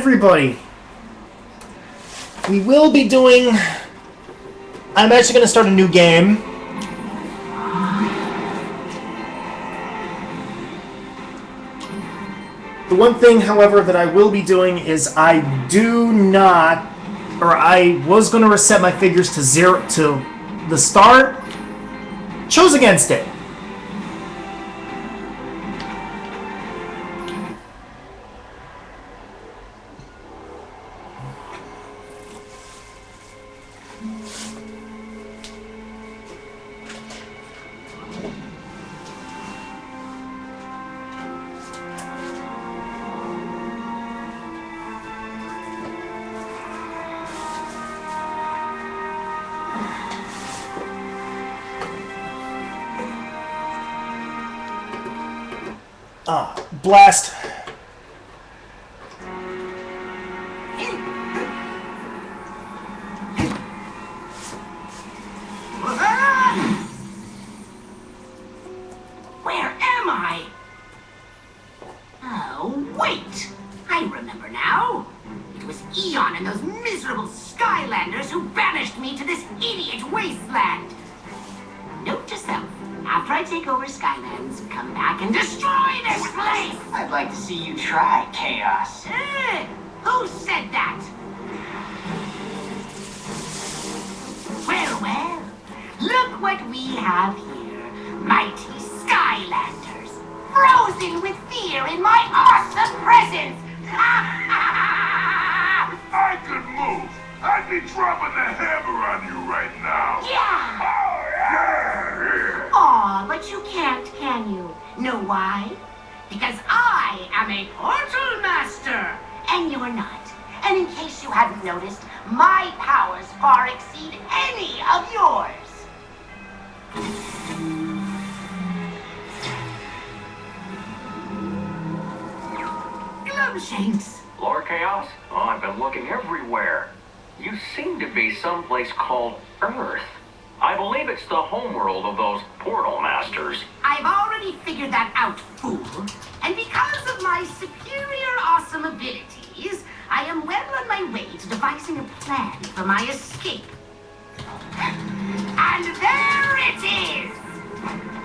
everybody. We will be doing... I'm actually going to start a new game. The one thing, however, that I will be doing is I was going to reset my figures to 0 to the start. Chose against it. Blast. Where am I? Oh, wait! I remember now. It was Eon and those miserable Skylanders who banished me to this idiot wasteland. Note to self. After I take over Skylands, come back and destroy this place! I'd like to see you try, Chaos. Who said that? Well, look what we have here. Mighty Skylanders, frozen with fear in my awesome presence! I could move. I'd be dropping the hammer on you right now. Yeah! Oh, yeah! Aw, but you can't, can you? Know why? Because I am a Portal Master, and you're not. And in case you hadn't noticed, my powers far exceed any of yours. Glumshanks. Lord Chaos? Oh, I've been looking everywhere. You seem to be someplace called Earth. I believe it's the homeworld of those Portal Masters. I've already figured that out, fool. And because of my superior awesome abilities, I am well on my way to devising a plan for my escape. And there it is!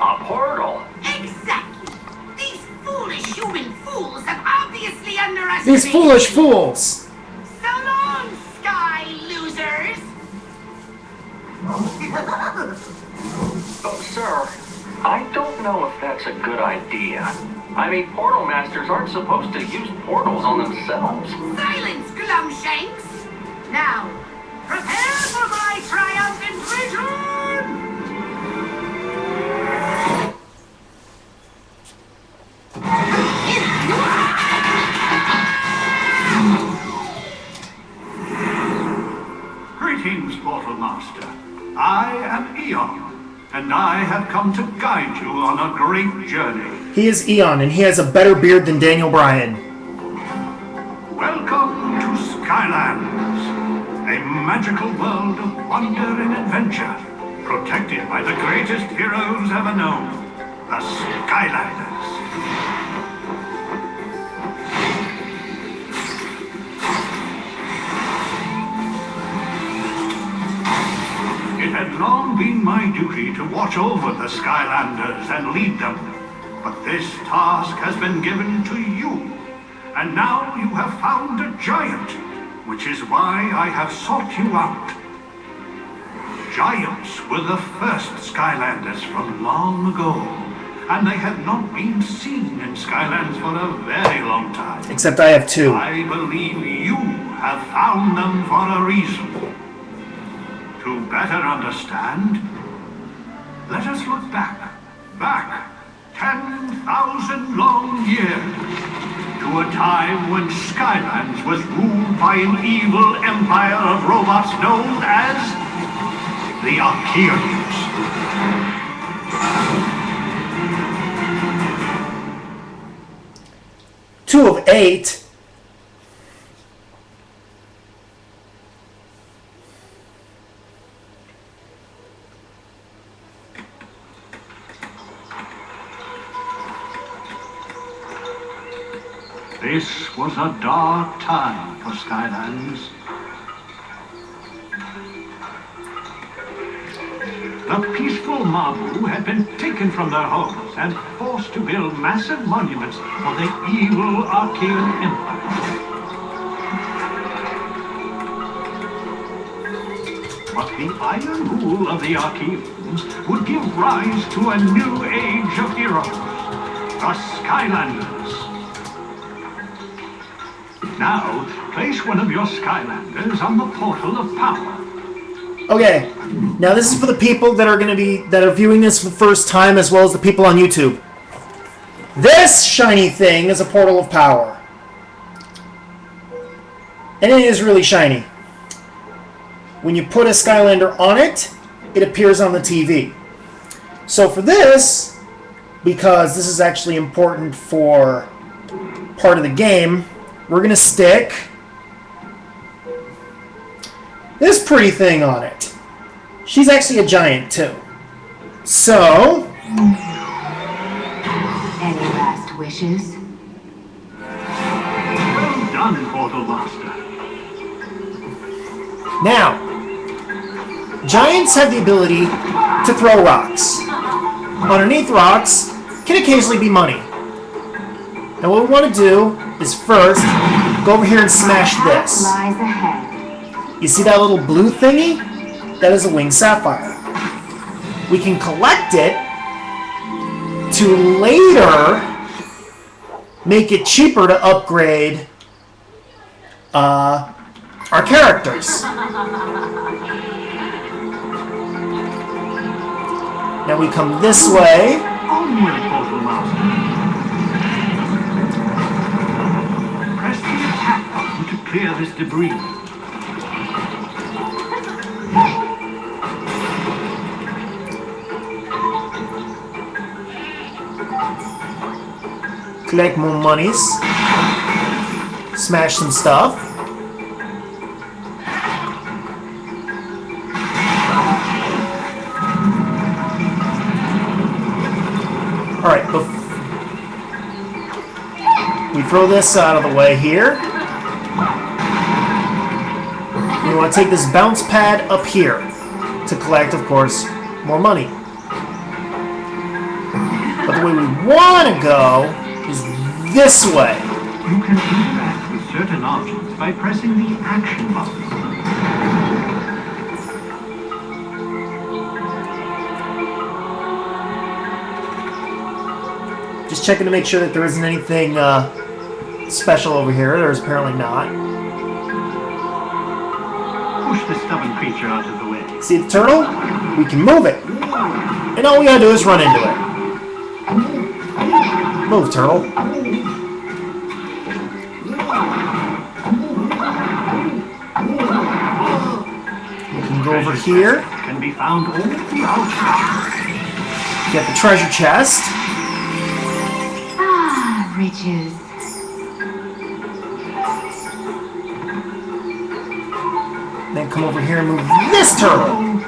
A portal? Exactly. These foolish human fools have obviously underestimated These foolish fools! So long, Sky Losers! Sir, I don't know if that's a good idea. I mean, Portal Masters aren't supposed to use portals on themselves. Silence, Glumshanks! Now, prepare for my triumphant return! Greetings, Portal Master. I am Eon, and I have come to guide you on a great journey. He is Eon, and he has a better beard than Daniel Bryan. Welcome to Skylands, a magical world of wonder and adventure, protected by the greatest heroes ever known, the Skylanders. It had long been my duty to watch over the Skylanders and lead them, but this task has been given to you, and now you have found a giant, which is why I have sought you out. Giants were the first Skylanders from long ago, and they have not been seen in Skylands for a very long time. Except I have two. I believe you have found them for a reason. To better understand, let us look back 10,000 long years, to a time when Skylands was ruled by an evil empire of robots known as the Archaeans. Two of 8. This was a dark time for Skylanders. The peaceful Mabu had been taken from their homes and forced to build massive monuments for the evil Archean Empire. But the iron rule of the Archeans would give rise to a new age of heroes, the Skylanders. Now, place one of your Skylanders on the portal of power. Okay, now this is for the people that are viewing this for the first time, as well as the people on YouTube. This shiny thing is a portal of power. And it is really shiny. When you put a Skylander on it, it appears on the TV. So for this, because this is actually important for part of the game, we're going to stick this pretty thing on it. She's actually a giant too. So, Any last wishes? Well done, Portal Master. now, giants have the ability to throw rocks. Underneath rocks can occasionally be money. Now what we want to do is first go over here and smash this. Lies ahead. You see that little blue thingy? That is a winged sapphire. We can collect it to later make it cheaper to upgrade our characters. Now we come this way. Onward, Portal Master. Press the attack button to clear this debris. Collect more monies. Smash some stuff. Alright, we throw this out of the way here. We want to take this bounce pad up here to collect, of course, more money. But the way we want to go is this way. You can interact with certain objects by pressing the action button. Just checking to make sure that there isn't anything special over here. There's apparently not. Push the stubborn creature out of the way. See the turtle? We can move it. And all we gotta do is run into it. Move, turtle. We can go over here. Can be found all throughout. Get the treasure chest. Ah, riches. Then come over here and move this turtle.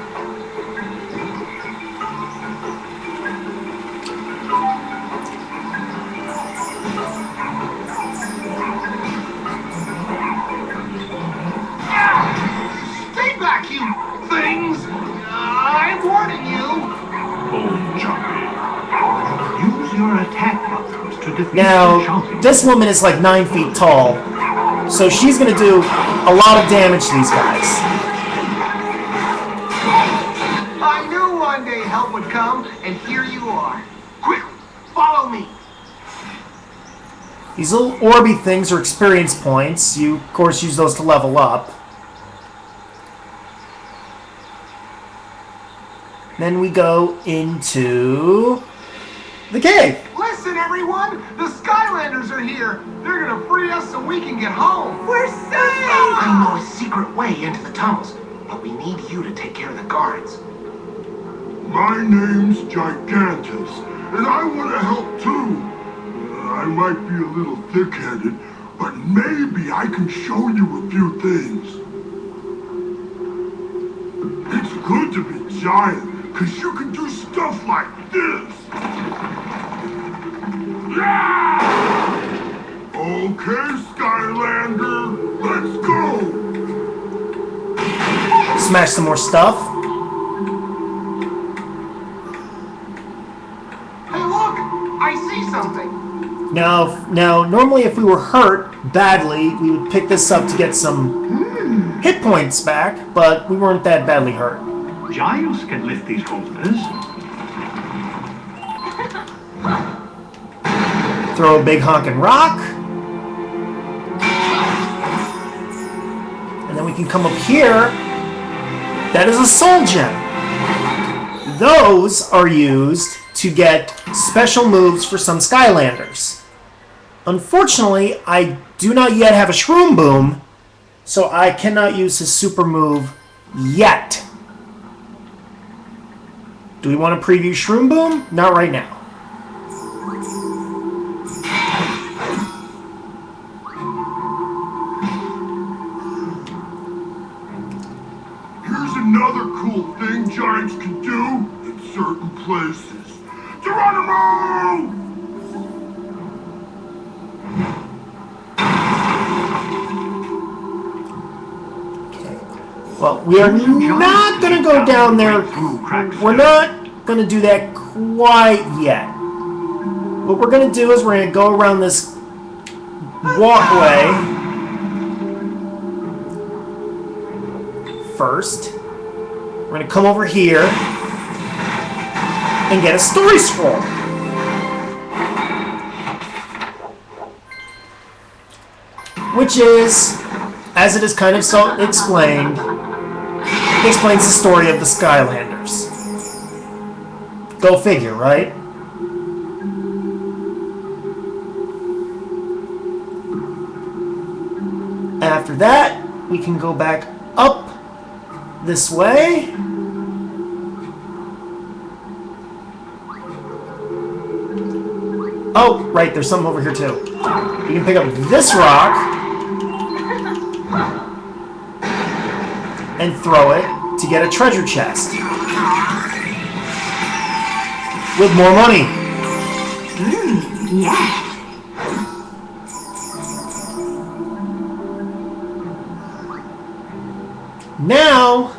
Stay back, you things! I'm warning you! Oh, Jumpy. Use your attack buttons to defeat the Now, chomping. this woman is like 9 feet tall, so she's gonna do a lot of damage to these guys. I knew one day help would come, and here you are. Quick, follow me. These little orby things are experience points. You, of course, use those to level up. Then we go into the cave. Listen, everyone! The Skylanders are here! They're gonna free us so we can get home! We're safe! I know a secret way into the tunnels, but we need you to take care of the guards. My name's Gigantus, and I want to help too. I might be a little thick-headed, but maybe I can show you a few things. It's good to be giant, because you can do stuff like this. Yeah! Oh, Okay, Skylander, let's go! Smash some more stuff. Hey, look! I see something! Now, normally if we were hurt badly, we would pick this up to get some hit points back, but we weren't that badly hurt. Giles can lift these boulders. Throw a big honkin' rock. And then we can come up here. That is a soul gem. Those are used to get special moves for some Skylanders. Unfortunately, I do not yet have a Shroom Boom, so I cannot use his super move yet. Do we want to preview Shroom Boom? Not right now. Here's another cool thing giants can do in certain places. Geronimo! Well, we are not going to go down there. We're not going to do that quite yet. What we're going to do is we're going to go around this walkway first. We're going to come over here and get a story scroll. Which is, as it is kind of explained, explains the story of the Skylanders. Go figure, right? After that, we can go back up this way. Oh, right, there's something over here too. You can pick up this rock and throw it to get a treasure chest with more money. Yeah. Now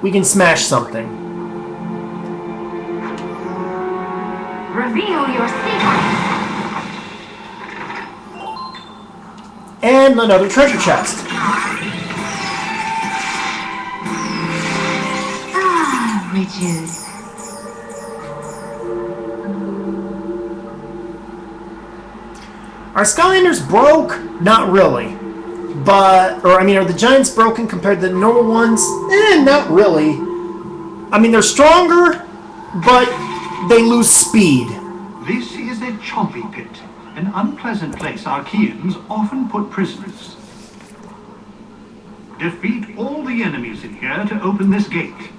we can smash something. Reveal your secret. And another treasure chest. Ah, riches. Are Skylanders broke? Not really. But, are the giants broken compared to the normal ones? Not really. I mean, they're stronger, but they lose speed. This is a chompy pit, an unpleasant place Archeans often put prisoners. Defeat all the enemies in here to open this gate.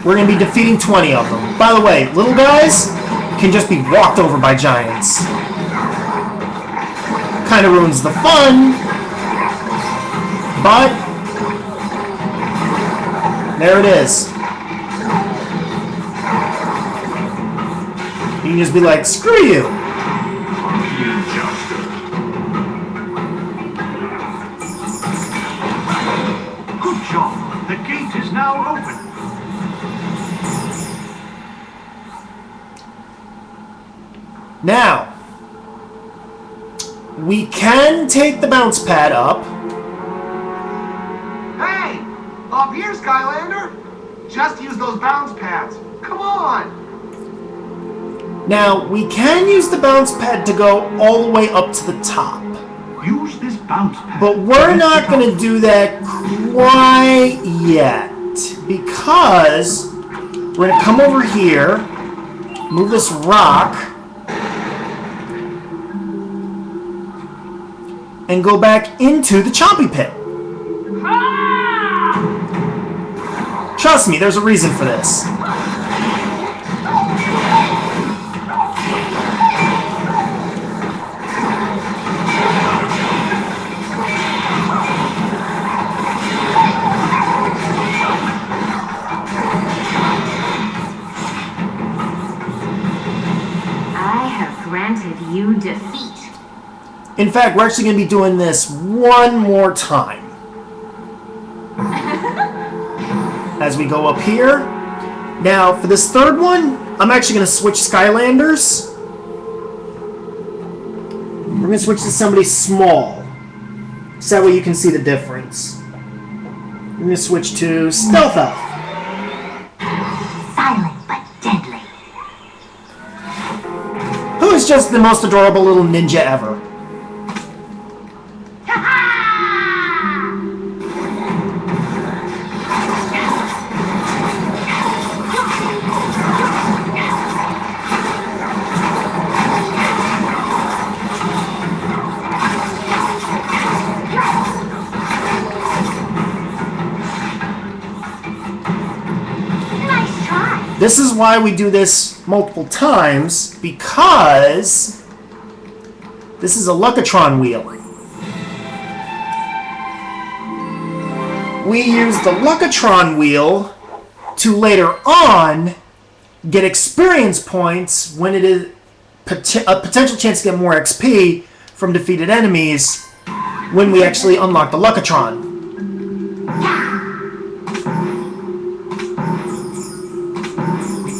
We're going to be defeating 20 of them. By the way, little guys can just be walked over by giants. Kind of ruins the fun, but there it is. You can just be like, screw you. Good job. The gate is now open. Now, we can take the bounce pad up. Hey! Up here, Skylander! Just use those bounce pads. Come on! Now, we can use the bounce pad to go all the way up to the top. Use this bounce pad. But we're not going to do that quite yet. Because we're going to come over here, move this rock, and go back into the chompy pit. Trust me, there's a reason for this. In fact, we're actually going to be doing this one more time. As we go up here. Now, for this third one, I'm actually going to switch Skylanders. We're going to switch to somebody small. So that way you can see the difference. I'm going to switch to Stealth Elf. Silent but deadly. Who is just the most adorable little ninja ever. This is why we do this multiple times, because this is a Luckatron wheel. We use the Luckatron wheel to later on get experience points when it is a potential chance to get more XP from defeated enemies when we actually unlock the Luckatron.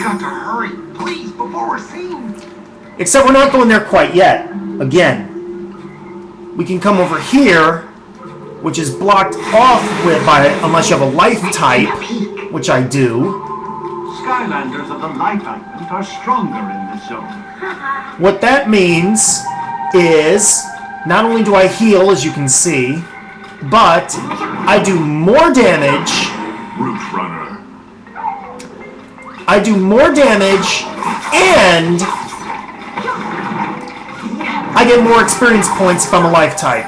Got to hurry, please, before we're seen. Except we're not going there quite yet. Again, we can come over here, which is blocked off by it unless you have a life type, which I do. Skylanders of the light element are stronger in this zone. What that means is not only do I heal, as you can see, but I do more damage. Root Runner. I do more damage, and I get more experience points if I'm a life type.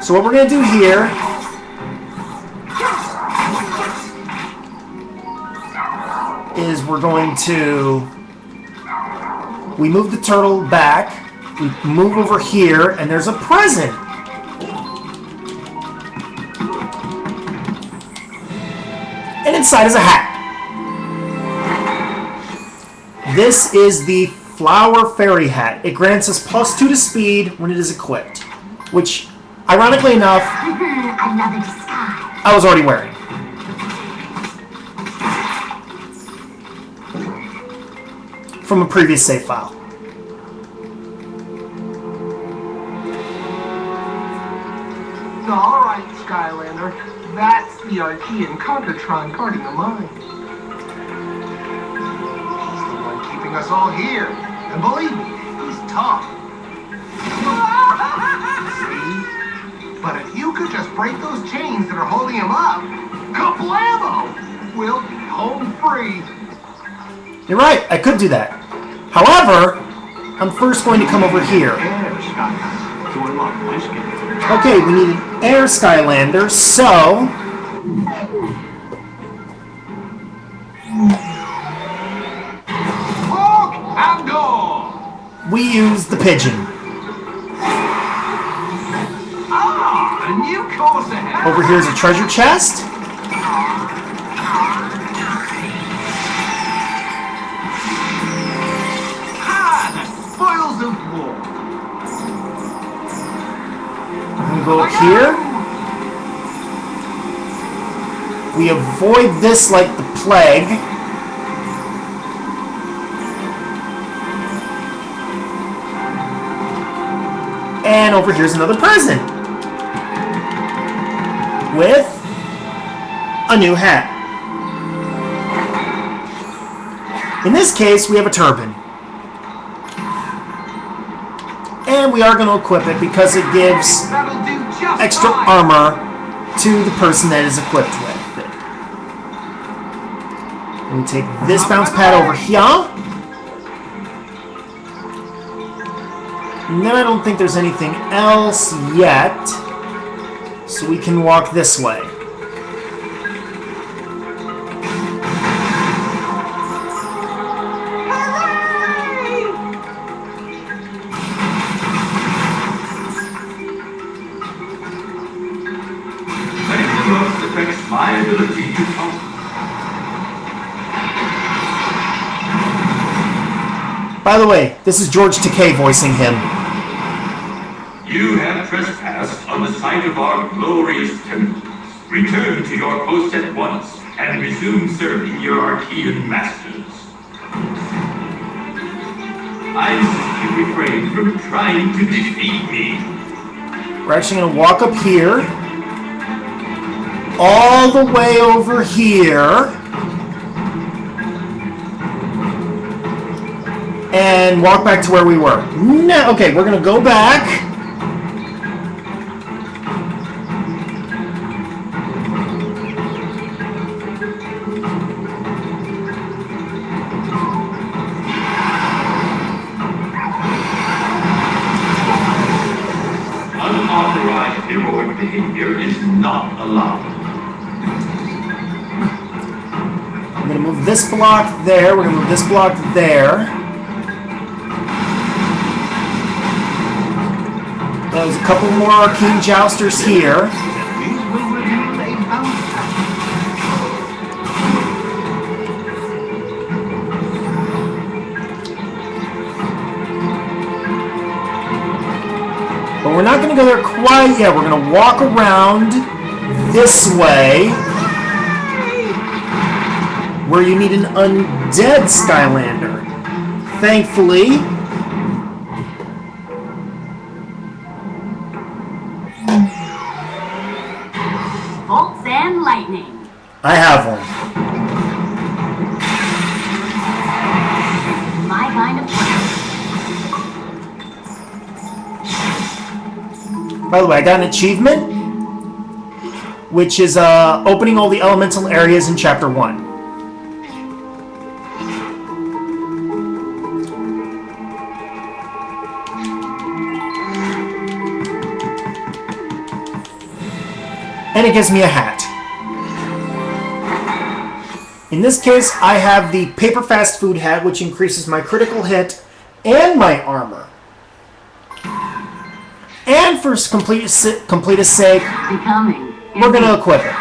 So what we're going to do here is we're going to... We move the turtle back, we move over here, and there's a present. And inside is a hat. This is the Flower Fairy Hat. It grants us +2 to speed when it is equipped, which, ironically enough, Another disguise. I was already wearing. From a previous save file. All right, Skylander. That's the Archean Conkertron guarding the mine. He's the one keeping us all here. And believe me, he's tough. See? But if you could just break those chains that are holding him up, kablamo! We'll be home free. You're right, I could do that. However, I'm first going to come over here. Air Skylanders to unlock this game. Okay, we need an Air Skylander, so... Look and go! we use the pigeon. Ah, a new course ahead. Over here is a treasure chest. Ah, the spoils of war. We go up here. We avoid this like the plague. And over here's another present. With a new hat. In this case, we have a turban. And we are going to equip it because it gives That'll do just extra fine. armor to the person that is equipped with it. And we take this bounce pad over here. And then I don't think there's anything else yet. So we can walk this way. Affects my ability to talk. By the way, this is George Takei voicing him. You have trespassed on the site of our glorious temple. Return to your post at once and resume serving your Archean masters. I see you refrain from trying to defeat me. We're actually going to walk up here, all the way over here, and walk back to where we were. No, okay, we're going to go back. Unauthorized heroic behavior is not allowed. I'm going to move this block there. We're going to move this block there. There's a couple more Arcane Jousters here. These will reveal a bounty. But we're not going to go there quite yet. We're going to walk around this way, where you need an undead Skylander. Thankfully, Bolts and lightning. I have one. My kind of play. By the way, I got an achievement, which is opening all the elemental areas in Chapter 1. And it gives me a hat. In this case, I have the Paper Fast Food hat, which increases my critical hit and my armor. And for completeness sake, Becoming. we're going to equip it.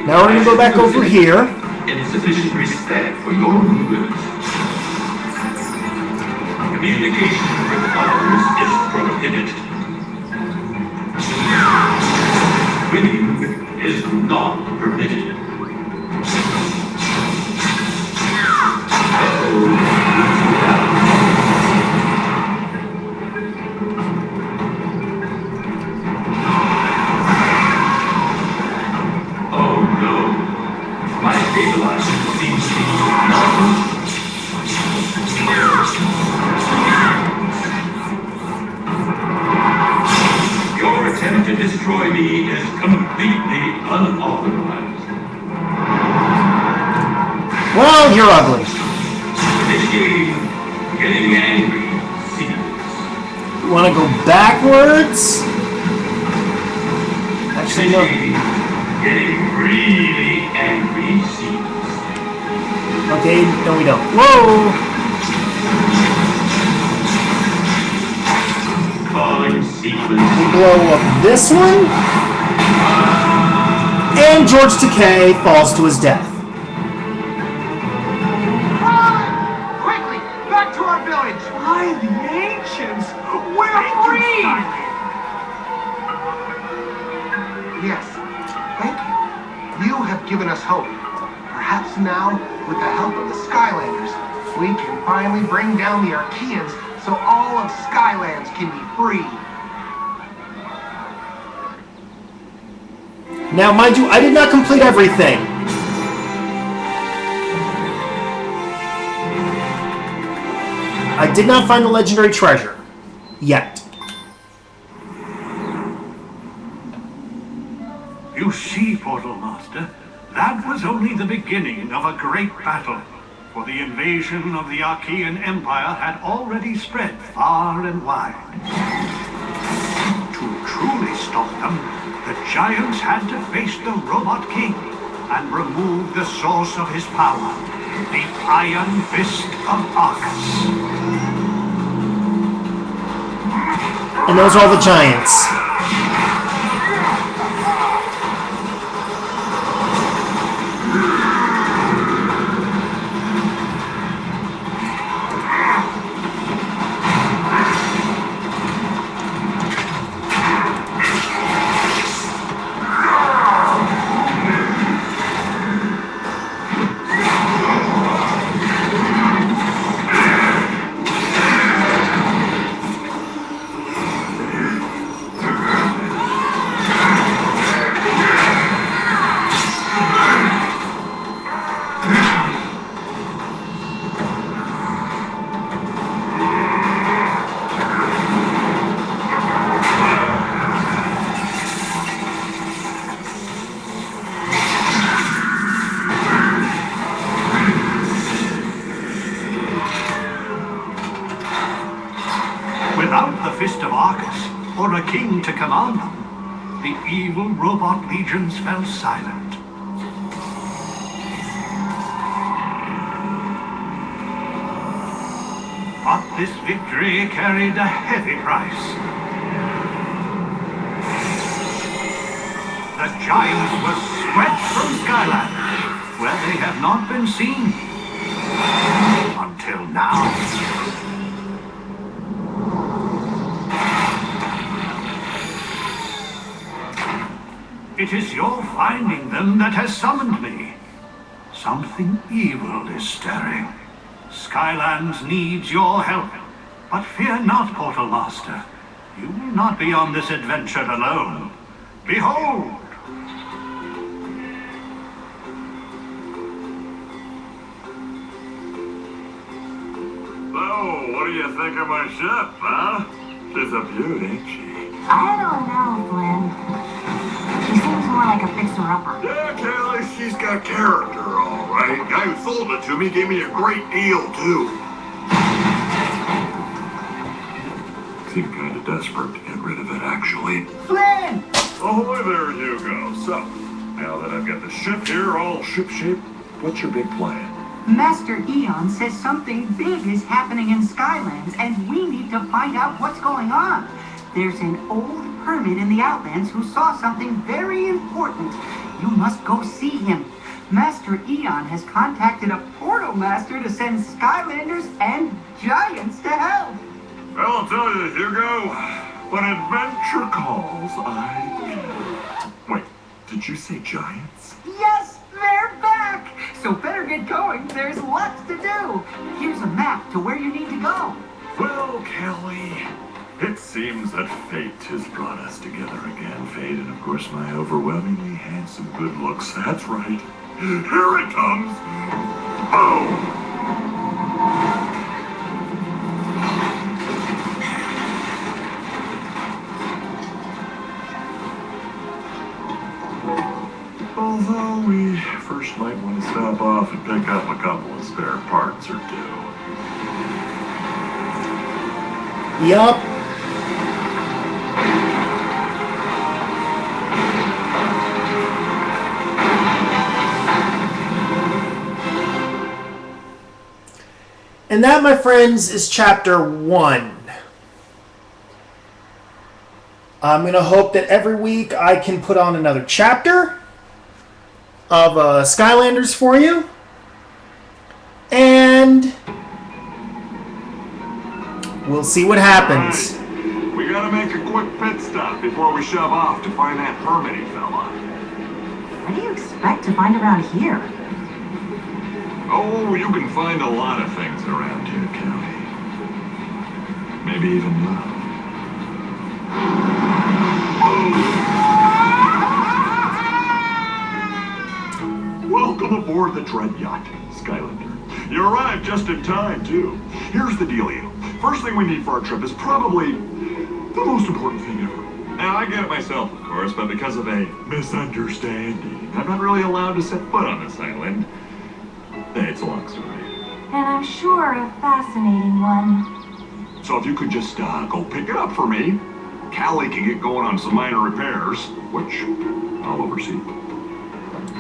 Now we're going to go back over here. Insufficient respect for your rulers. Communication with others is prohibited. Winning is not permitted. Oh no, my stabilizer seems to be not. Your attempt to destroy me is completely unauthorized. Well, you're ugly. This game, getting angry, seems. You want to go backwards? Actually, This no. game, getting really angry, seems. Okay, no we don't. Whoa! Calling sequence. We blow up this one. And George Takei falls to his death. Run! Quickly, back to our village! By the ancients, we're free! Yes, thank you. You have given us hope. Perhaps now, with the help of the Skylanders, we can finally bring down the Archeans so all of Skylands can be free. Now, mind you, I did not complete everything. I did not find the legendary treasure. Yet. You see, Portal Master, that was only the beginning of a great battle. For the invasion of the Archean Empire had already spread far and wide. To truly stop them, the giants had to face the Robot King and remove the source of his power. The Iron Fist of Arcus. And those are all the giants. Without the Fist of Arcus, or a king to command them, the evil robot legions fell silent. But this victory carried a heavy price. The giants were swept from Skyland, where they have not been seen until now. It is your finding them that has summoned me. Something evil is stirring. Skylands needs your help. But fear not, Portal Master. You will not be on this adventure alone. Behold! So, what do you think of my ship, huh? She's a beaut, ain't she? I don't know, Flynn. She seems more like a fixer-upper. Yeah, Kelly, she's got character, all right. Guy who sold it to me gave me a great deal, too. Seemed kind of desperate to get rid of it, actually. Flynn! Ahoy there, Hugo. So, now that I've got the ship here all ship-shape, what's your big plan? Master Eon says something big is happening in Skylands, and we need to find out what's going on. There's an old hermit in the Outlands who saw something very important. You must go see him. Master Eon has contacted a portal master to send Skylanders and giants to help. Well, I'll tell you, Hugo, when adventure calls, I... Wait, did you say giants? Yes, they're back! So better get going. There's lots to do. Here's a map to where you need to go. Well, Kelly, it seems that fate has brought us together again. Fate and, of course, my overwhelmingly handsome good looks. That's right. Here it comes. Boom! Although we first might want to stop off and pick up a couple of spare parts or two. Yup. And that, my friends, is chapter 1. I'm going to hope that every week I can put on another chapter of Skylanders for you. And we'll see what happens. Right. We gotta make a quick pit stop before we shove off to find that hermity fella. What do you expect to find around here? Oh, you can find a lot of things around here, County. Maybe even love. Welcome aboard the Dread Yacht, Skylander. You arrived just in time, too. Here's the dealio. First thing we need for our trip is probably the most important thing ever. Now, I get it myself, of course, but because of a misunderstanding, I'm not really allowed to set foot on this island. Hey, it's a long story. And I'm sure a fascinating one. So if you could just go pick it up for me, Callie can get going on some minor repairs, which I'll oversee.